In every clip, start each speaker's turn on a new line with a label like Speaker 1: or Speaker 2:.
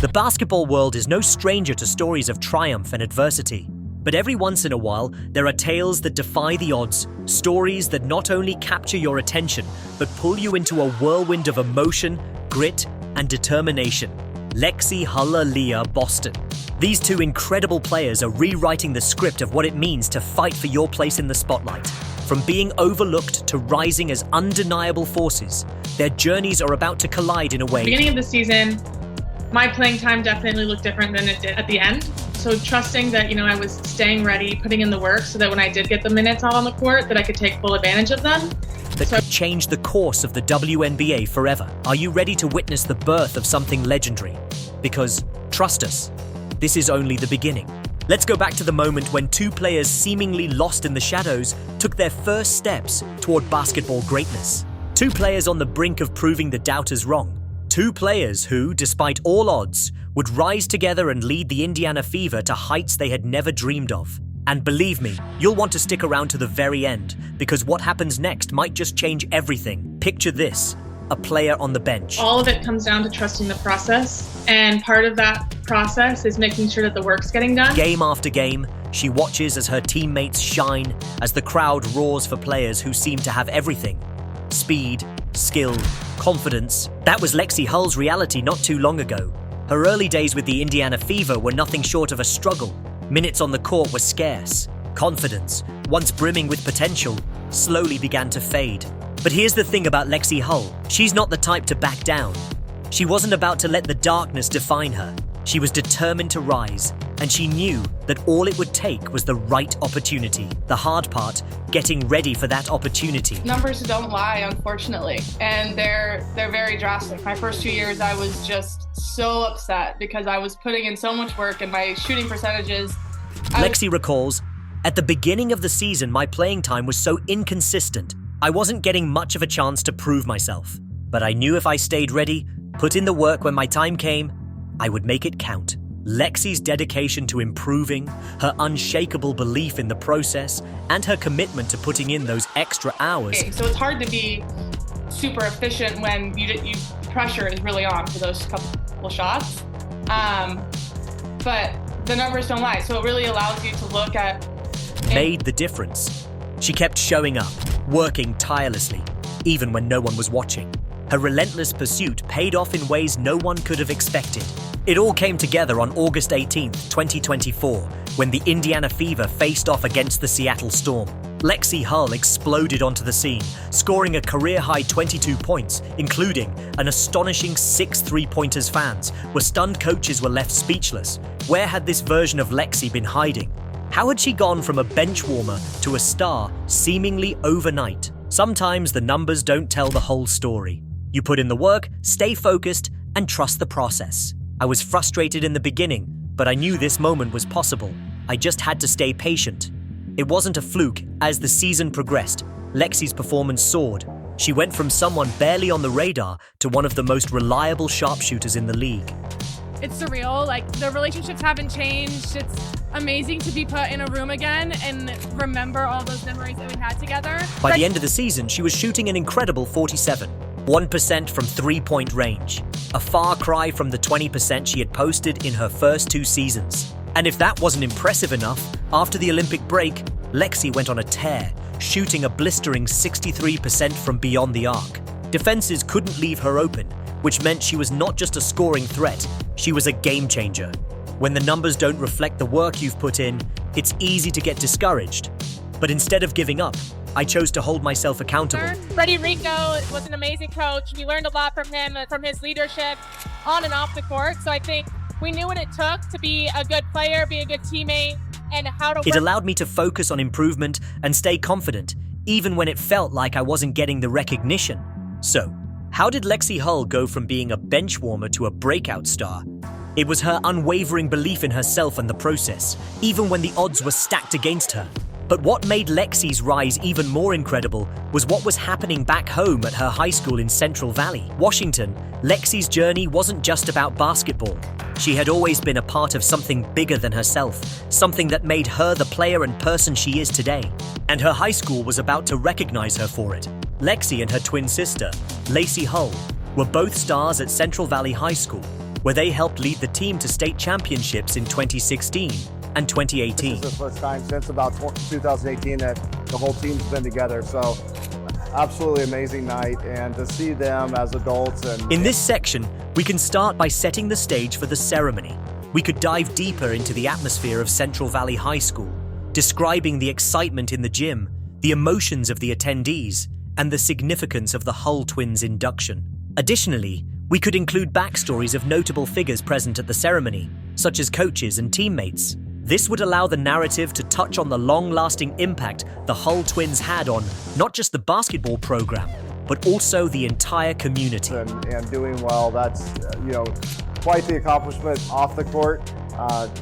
Speaker 1: The basketball world is no stranger to stories of triumph and adversity. But every once in a while, there are tales that defy the odds, stories that not only capture your attention, but pull you into a whirlwind of emotion, grit, and determination. Lexi Hull, Aaliyah Boston. These two incredible players are rewriting the script of what it means to fight for your place in the spotlight. From being overlooked to rising as undeniable forces, their journeys are about to collide in a way.
Speaker 2: Beginning of the season, my playing time definitely looked different than it did at the end. So trusting that, I was staying ready, putting in the work so that when I did get the minutes out on the court, that I could take full advantage of them.
Speaker 1: That could change the course of the WNBA forever. Are you ready to witness the birth of something legendary? Because, trust us, this is only the beginning. Let's go back to the moment when two players seemingly lost in the shadows took their first steps toward basketball greatness. Two players on the brink of proving the doubters wrong. Two players who, despite all odds, would rise together and lead the Indiana Fever to heights they had never dreamed of. And believe me, you'll want to stick around to the very end, because what happens next might just change everything. Picture this, a player on the bench.
Speaker 2: All of it comes down to trusting the process, and part of that process is making sure that the work's getting done.
Speaker 1: Game after game, she watches as her teammates shine, as the crowd roars for players who seem to have everything. Speed, skill, confidence. That was Lexi Hull's reality not too long ago. Her early days with the Indiana Fever were nothing short of a struggle. Minutes on the court were scarce. Confidence, once brimming with potential, slowly began to fade. But here's the thing about Lexi Hull. She's not the type to back down. She wasn't about to let the darkness define her. She was determined to rise, and she knew that all it would take was the right opportunity. The hard part, getting ready for that opportunity.
Speaker 3: Numbers don't lie, unfortunately, and they're very drastic. My first 2 years, I was just so upset because I was putting in so much work and my shooting percentages.
Speaker 1: Lexi recalls, at the beginning of the season, my playing time was so inconsistent. I wasn't getting much of a chance to prove myself, but I knew if I stayed ready, put in the work when my time came, I would make it count. Lexi's dedication to improving, her unshakable belief in the process, and her commitment to putting in those extra hours.
Speaker 3: So it's hard to be super efficient when you pressure is really on for those couple shots. But the numbers don't lie, so it really allows you to look at...
Speaker 1: Made the difference. She kept showing up, working tirelessly, even when no one was watching. Her relentless pursuit paid off in ways no one could have expected. It all came together on August 18th, 2024, when the Indiana Fever faced off against the Seattle Storm. Lexi Hull exploded onto the scene, scoring a career-high 22 points, including an astonishing 6 three-pointers. Fans were stunned, coaches were left speechless. Where had this version of Lexi been hiding? How had she gone from a bench warmer to a star seemingly overnight? Sometimes the numbers don't tell the whole story. You put in the work, stay focused, and trust the process. I was frustrated in the beginning, but I knew this moment was possible. I just had to stay patient. It wasn't a fluke. As the season progressed, Lexi's performance soared. She went from someone barely on the radar to one of the most reliable sharpshooters in the league.
Speaker 4: It's surreal. The relationships haven't changed. It's amazing to be put in a room again and remember all those memories that we had together.
Speaker 1: By the end of the season, she was shooting an incredible 1% from three-point range, a far cry from the 20% she had posted in her first 2 seasons. And if that wasn't impressive enough, after the Olympic break, Lexi went on a tear, shooting a blistering 63% from beyond the arc. Defenses couldn't leave her open, which meant she was not just a scoring threat, she was a game changer. When the numbers don't reflect the work you've put in, it's easy to get discouraged. But instead of giving up, I chose to hold myself accountable.
Speaker 4: Freddie Rico was an amazing coach. We learned a lot from him, from his leadership on and off the court. So I think we knew what it took to be a good player, be a good teammate, and how to work.
Speaker 1: It allowed me to focus on improvement and stay confident, even when it felt like I wasn't getting the recognition. So, how did Lexi Hull go from being a bench warmer to a breakout star? It was her unwavering belief in herself and the process, even when the odds were stacked against her. But what made Lexi's rise even more incredible was what was happening back home at her high school in Central Valley, Washington. Lexi's journey wasn't just about basketball. She had always been a part of something bigger than herself, something that made her the player and person she is today. And her high school was about to recognize her for it. Lexi and her twin sister, Lacy Hull, were both stars at Central Valley High School. where they helped lead the team to state championships in 2016 and 2018.
Speaker 5: This is the first time since about 2018 that the whole team's been together, so absolutely amazing night, and to see them as adults.
Speaker 1: In this section, we can start by setting the stage for the ceremony. We could dive deeper into the atmosphere of Central Valley High School, describing the excitement in the gym, the emotions of the attendees, and the significance of the Hull twins' induction. Additionally, we could include backstories of notable figures present at the ceremony, such as coaches and teammates. This would allow the narrative to touch on the long-lasting impact the Hull twins had on not just the basketball program, but also the entire community.
Speaker 5: And doing well, that's quite the accomplishment off the court,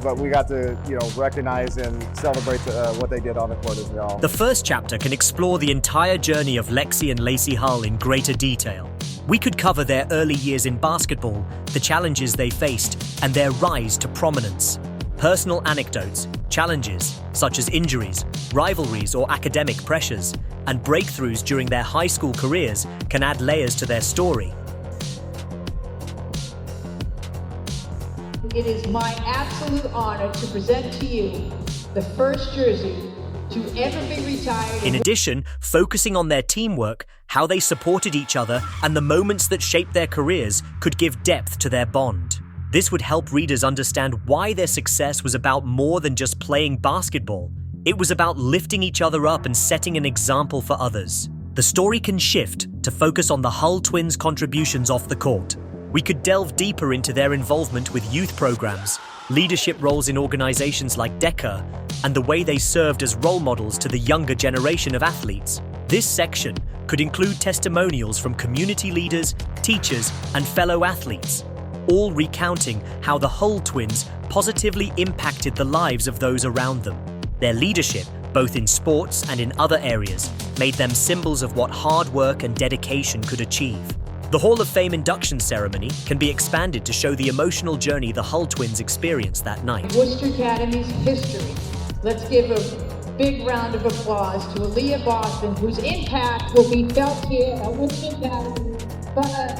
Speaker 5: but we got to recognize and celebrate what they did on the court as well.
Speaker 1: The first chapter can explore the entire journey of Lexi and Lacy Hull in greater detail. We could cover their early years in basketball, the challenges they faced, and their rise to prominence. Personal anecdotes, challenges such as injuries, rivalries or academic pressures, and breakthroughs during their high school careers can add layers to their story.
Speaker 6: It is my absolute honor to present to you the first jersey to ever be retired.
Speaker 1: In addition, focusing on their teamwork, how they supported each other, and the moments that shaped their careers could give depth to their bond. This would help readers understand why their success was about more than just playing basketball. It was about lifting each other up and setting an example for others. The story can shift to focus on the Hull twins' contributions off the court. We could delve deeper into their involvement with youth programs, leadership roles in organizations like DECA, and the way they served as role models to the younger generation of athletes. This section could include testimonials from community leaders, teachers, and fellow athletes, all recounting how the Hull twins positively impacted the lives of those around them. Their leadership, both in sports and in other areas, made them symbols of what hard work and dedication could achieve. The Hall of Fame induction ceremony can be expanded to show the emotional journey the Hull twins experienced that night.
Speaker 6: Worcester Academy's history. Let's give a big round of applause to Aaliyah Boston, whose impact will be felt here at Worcester Academy.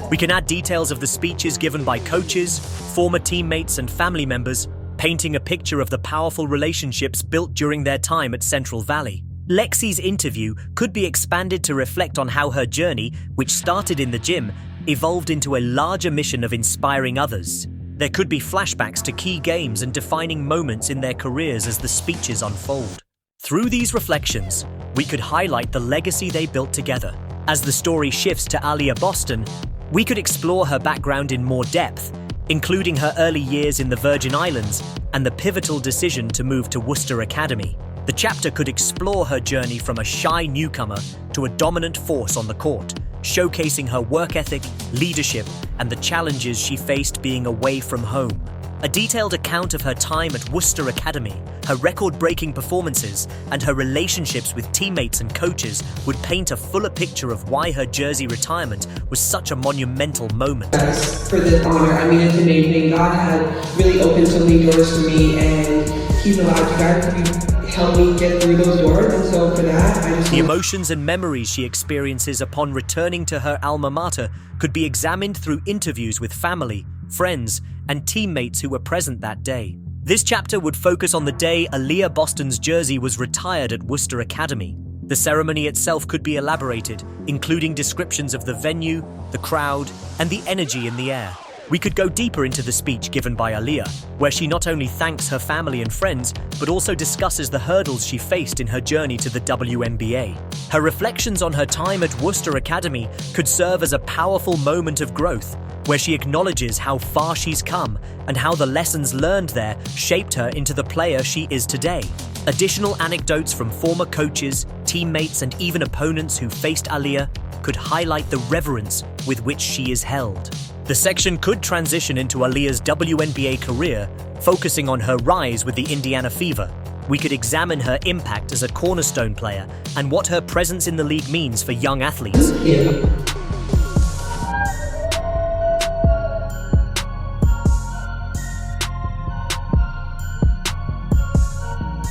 Speaker 1: We can add details of the speeches given by coaches, former teammates, and family members, painting a picture of the powerful relationships built during their time at Central Valley. Lexi's interview could be expanded to reflect on how her journey, which started in the gym, evolved into a larger mission of inspiring others. There could be flashbacks to key games and defining moments in their careers as the speeches unfold. Through these reflections, we could highlight the legacy they built together. As the story shifts to Aaliyah Boston, we could explore her background in more depth, including her early years in the Virgin Islands and the pivotal decision to move to Worcester Academy. The chapter could explore her journey from a shy newcomer to a dominant force on the court, showcasing her work ethic, leadership, and the challenges she faced being away from home. A detailed account of her time at Worcester Academy, her record-breaking performances, and her relationships with teammates and coaches would paint a fuller picture of why her jersey retirement was such a monumental moment.
Speaker 7: For this honor, I mean, it's an amazing. God had really opened so many doors for me, and He's allowed you guys to help me get through those doors, and so for that, I just...
Speaker 1: The emotions and memories she experiences upon returning to her alma mater could be examined through interviews with family, friends, and teammates who were present that day. This chapter would focus on the day Aaliyah Boston's jersey was retired at Worcester Academy. The ceremony itself could be elaborated, including descriptions of the venue, the crowd, and the energy in the air. We could go deeper into the speech given by Aaliyah, where she not only thanks her family and friends, but also discusses the hurdles she faced in her journey to the WNBA. Her reflections on her time at Worcester Academy could serve as a powerful moment of growth, where she acknowledges how far she's come and how the lessons learned there shaped her into the player she is today. Additional anecdotes from former coaches, teammates, and even opponents who faced Aaliyah could highlight the reverence with which she is held. The section could transition into Aaliyah's WNBA career, focusing on her rise with the Indiana Fever. We could examine her impact as a cornerstone player and what her presence in the league means for young athletes.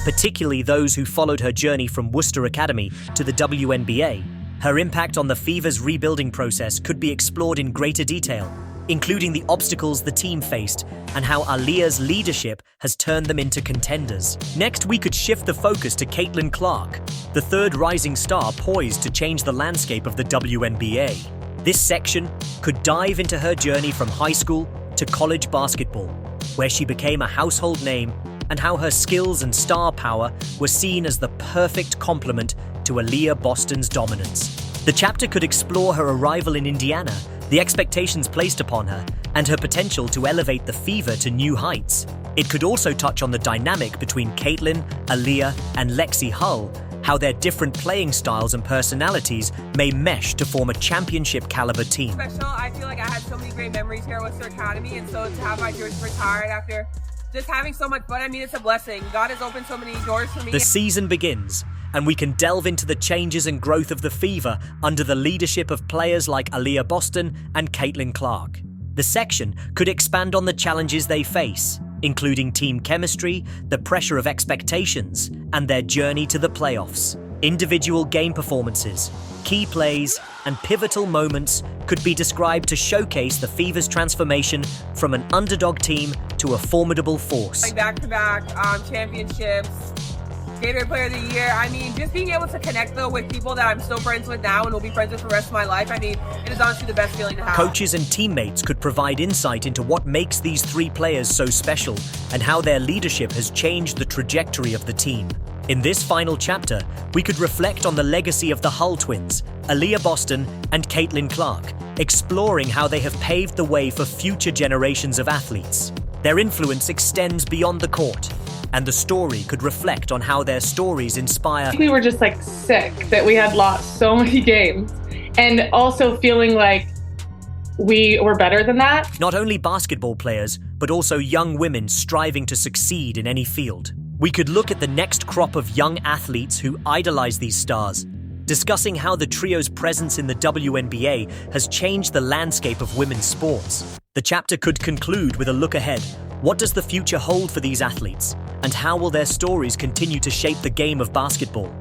Speaker 1: Particularly those who followed her journey from Worcester Academy to the WNBA. Her impact on the Fever's rebuilding process could be explored in greater detail, including the obstacles the team faced and how Aaliyah's leadership has turned them into contenders. Next, we could shift the focus to Caitlin Clark, the third rising star poised to change the landscape of the WNBA. This section could dive into her journey from high school to college basketball, where she became a household name, and how her skills and star power were seen as the perfect complement to Aaliyah Boston's dominance. The chapter could explore her arrival in Indiana, the expectations placed upon her, and her potential to elevate the Fever to new heights. It could also touch on the dynamic between Caitlin, Aaliyah, and Lexi Hull, how their different playing styles and personalities may mesh to form a championship-caliber team.
Speaker 8: Special. I feel like I had so many great memories here at Worcester Academy, and so to have my jersey retired after just having so much fun, I mean, it's a blessing. God has opened so many doors for me.
Speaker 1: The season begins, and we can delve into the changes and growth of the Fever under the leadership of players like Aaliyah Boston and Caitlin Clark. The section could expand on the challenges they face, including team chemistry, the pressure of expectations, and their journey to the playoffs. Individual game performances, key plays, and pivotal moments could be described to showcase the Fever's transformation from an underdog team to a formidable force.
Speaker 8: Back-to-back championships, Gatorade Player of the Year. I mean, just being able to connect though with people that I'm still friends with now and will be friends with for the rest of my life, I mean, it is honestly the best feeling to have.
Speaker 1: Coaches and teammates could provide insight into what makes these three players so special and how their leadership has changed the trajectory of the team. In this final chapter, we could reflect on the legacy of the Hull twins, Aaliyah Boston and Caitlin Clark, exploring how they have paved the way for future generations of athletes. Their influence extends beyond the court, and the story could reflect on how their stories inspire.
Speaker 2: We were just like sick that we had lost so many games, and also feeling like we were better than that.
Speaker 1: Not only basketball players, but also young women striving to succeed in any field. We could look at the next crop of young athletes who idolize these stars, discussing how the trio's presence in the WNBA has changed the landscape of women's sports. The chapter could conclude with a look ahead. What does the future hold for these athletes? And how will their stories continue to shape the game of basketball?